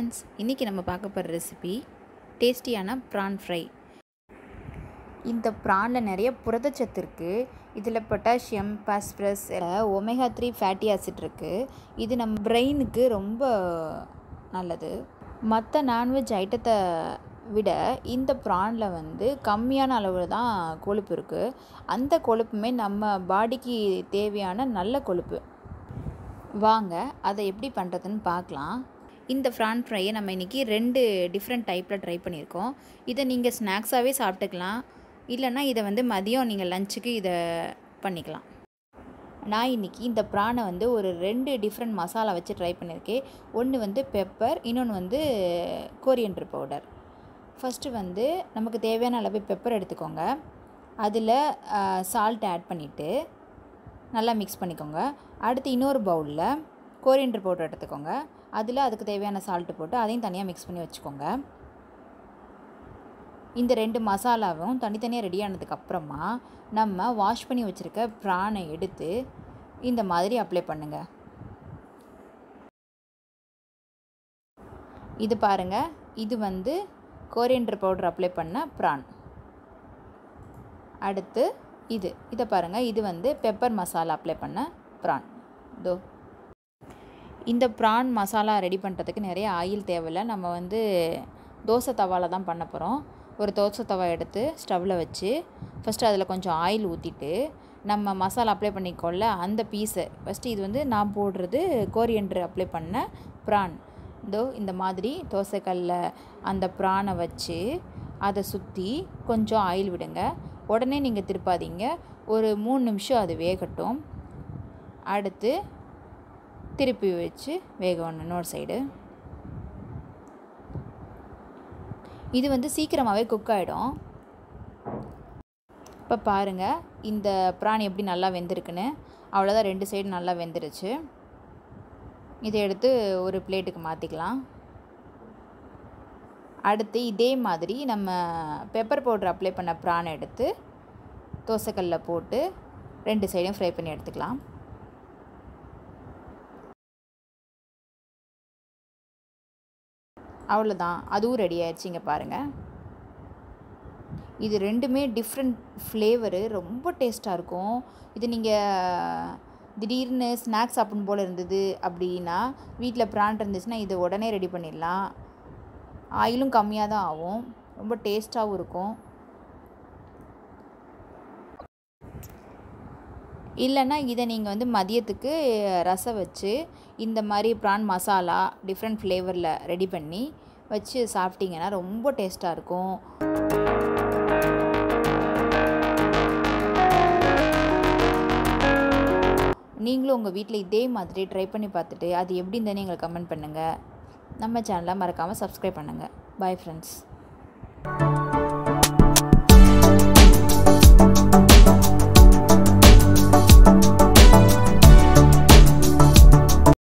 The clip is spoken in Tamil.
ஃப்ரெண்ட்ஸ், இன்றைக்கி நம்ம பார்க்க போகிற ரெசிபி டேஸ்டியான ப்ரான் ஃப்ரை. இந்த ப்ரானில் நிறைய புரதச்சத்து இருக்குது. இதில் potassium, phosphorus, omega 3 fatty acid இருக்குது. இது நம்ம பிரெயினுக்கு ரொம்ப நல்லது. மற்ற நான்வெஜ் ஐட்டத்தை விட இந்த ப்ரானில் கம்மியான அளவில் தான் கொழுப்பு இருக்குது. அந்த கொழுப்புமே நம்ம பாடிக்கு தேவையான நல்ல கொழுப்பு. வாங்க அதை எப்படி பண்ணுறதுன்னு பார்க்கலாம். இந்த ப்ரான் ஃப்ரையை நம்ம இன்றைக்கி 2 டிஃப்ரெண்ட் டைப்பில் ட்ரை பண்ணியிருக்கோம். இதை நீங்கள் ஸ்நாக்ஸாகவே சாப்பிட்டுக்கலாம், இல்லைனா இதை மதியம் நீங்கள் லஞ்சுக்கு இதை பண்ணிக்கலாம். நான் இன்றைக்கி இந்த ப்ரானை ஒரு 2 டிஃப்ரெண்ட் மசாலா வச்சு ட்ரை பண்ணியிருக்கேன். ஒன்று பெப்பர், இன்னொன்று கோரியண்டர் பவுடர். ஃபஸ்ட்டு நமக்கு தேவையான அளவு பெப்பர் எடுத்துக்கோங்க. அதில் சால்ட் ஆட் பண்ணிவிட்டு நல்லா மிக்ஸ் பண்ணிக்கோங்க. அடுத்து இன்னொரு பவுலில் கோரியண்டர் பவுடர் எடுத்துக்கோங்க. அதில் அதுக்கு தேவையான சால்ட்டு போட்டு அதையும் தனியாக மிக்ஸ் பண்ணி வச்சுக்கோங்க. இந்த 2 மசாலாவும் தனித்தனியாக ரெடியானதுக்கப்புறமா நம்ம வாஷ் பண்ணி வச்சுருக்க ப்ரானை எடுத்து இந்த மாதிரி அப்ளை பண்ணுங்கள். இது பாருங்கள், இது கோரியண்டர் பவுடர் அப்ளை பண்ண ப்ரான். அடுத்து இதை பாருங்கள், இது பெப்பர் மசாலா அப்ளை பண்ண ப்ரான். இந்த ப்ரான் மசாலா ரெடி பண்ணுறதுக்கு நிறைய ஆயில் தேவையில்லை. நம்ம தோசை தவாவில் தான் பண்ண போகிறோம். ஒரு தோசை தவா எடுத்து ஸ்டவ்வில் வச்சு ஃபஸ்ட்டு அதில் கொஞ்சம் ஆயில் ஊற்றிட்டு நம்ம மசாலா அப்ளை பண்ணிக்கொள்ள அந்த பீஸை ஃபஸ்ட்டு இது நான் போடுறது கோரியண்டர் அப்ளை பண்ண ப்ரான். இந்த மாதிரி தோசைக்கல்லில் அந்த ப்ரானை வச்சு அதை சுற்றி கொஞ்சம் ஆயில் விடுங்க. உடனே நீங்கள் திருப்பாதீங்க, ஒரு 3 நிமிஷம் அது வேகட்டும். அடுத்து திருப்பி வச்சு வேகணும் இன்னொரு சைடு. இது சீக்கிரமாகவே குக் ஆகிடும். இப்போ பாருங்கள், இந்த ப்ரான் எப்படி நல்லா வெந்திருக்குன்னு. அவ்வளோதான், 2 சைடு நல்லா வெந்துருச்சு. இதை எடுத்து ஒரு பிளேட்டுக்கு மாற்றிக்கலாம். அடுத்து இதே மாதிரி நம்ம பெப்பர் பவுடர் அப்ளை பண்ண ப்ரான் எடுத்து தோசைக்கல்லில் போட்டு 2 சைடையும் ஃப்ரை பண்ணி எடுத்துக்கலாம். அவ்வளோதான், அதுவும் ரெடி ஆயிடுச்சு. இங்கே பாருங்கள், இது 2மே டிஃப்ரெண்ட் ஃப்ளேவரு, ரொம்ப டேஸ்ட்டாக இருக்கும். இது நீங்கள் திடீர்னு ஸ்நாக்ஸ் சாப்பிடும் போல் இருந்தது அப்படின்னா, வீட்டில் ப்ரான் இருந்துச்சுன்னா இது உடனே ரெடி பண்ணிடலாம். ஆயிலும் கம்மியாக தான் ஆகும், ரொம்ப டேஸ்ட்டாகவும் இருக்கும். இல்லைன்னா இதை நீங்கள் மதியத்துக்கு ரசம் வச்சு இந்த மாதிரி ப்ரான் மசாலா டிஃப்ரெண்ட் ஃப்ளேவரில் ரெடி பண்ணி வச்சு சாப்பிட்டிங்கன்னா ரொம்ப டேஸ்ட்டாக இருக்கும். நீங்களும் உங்கள் வீட்டில் இதே மாதிரி ட்ரை பண்ணி பார்த்துட்டு அது எப்படி இருந்ததுன்னு எங்களுக்கு கமெண்ட் பண்ணுங்கள். நம்ம சேனலை மறக்காமல் சப்ஸ்கிரைப் பண்ணுங்கள். Bye friends.